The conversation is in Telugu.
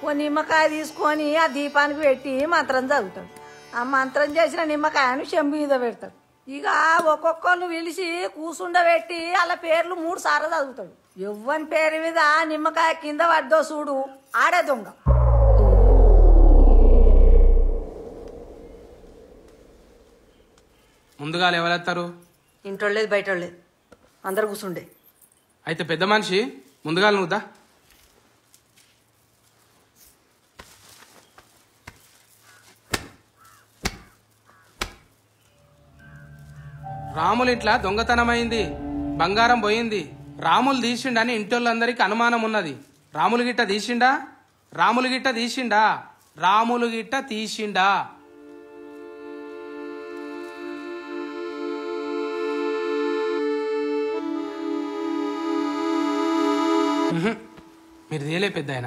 ఓ నిమ్మకాయ తీసుకొని ఆ దీపానికి పెట్టి మంత్రం చదువుతాడు. ఆ మంత్రం చేసిన నిమ్మకాయను చెంబు మీద పెడతాడు. ఇక ఒక్కొక్కరిని పిలిచి కూసుండబెట్టి అలా పేర్లు 3 సార్లు చదువుతాడు. ఎవ్వని పేరు మీద నిమ్మకాయ కింద పడ్డో చూడు ఆడే దొంగ. ముందుగా ఎవరెత్తారు? ఇంటోళ్ళేది బయటోళ్ళేది అందరు కూసుండే. అయితే పెద్ద మనిషి ముందుగా నువ్వుదా. రాములు ఇంట్లో దొంగతనమైంది, బంగారం పోయింది, రాములు తీసిండని ఇంటోళ్ళందరికీ అనుమానం ఉన్నది. రాములు గిట్ట తీసిండా? రాములు గిట్ట తీసిండా? రాములు గిట్ట తీసిండా? మీరు తీయలే పెద్ద ఆయన.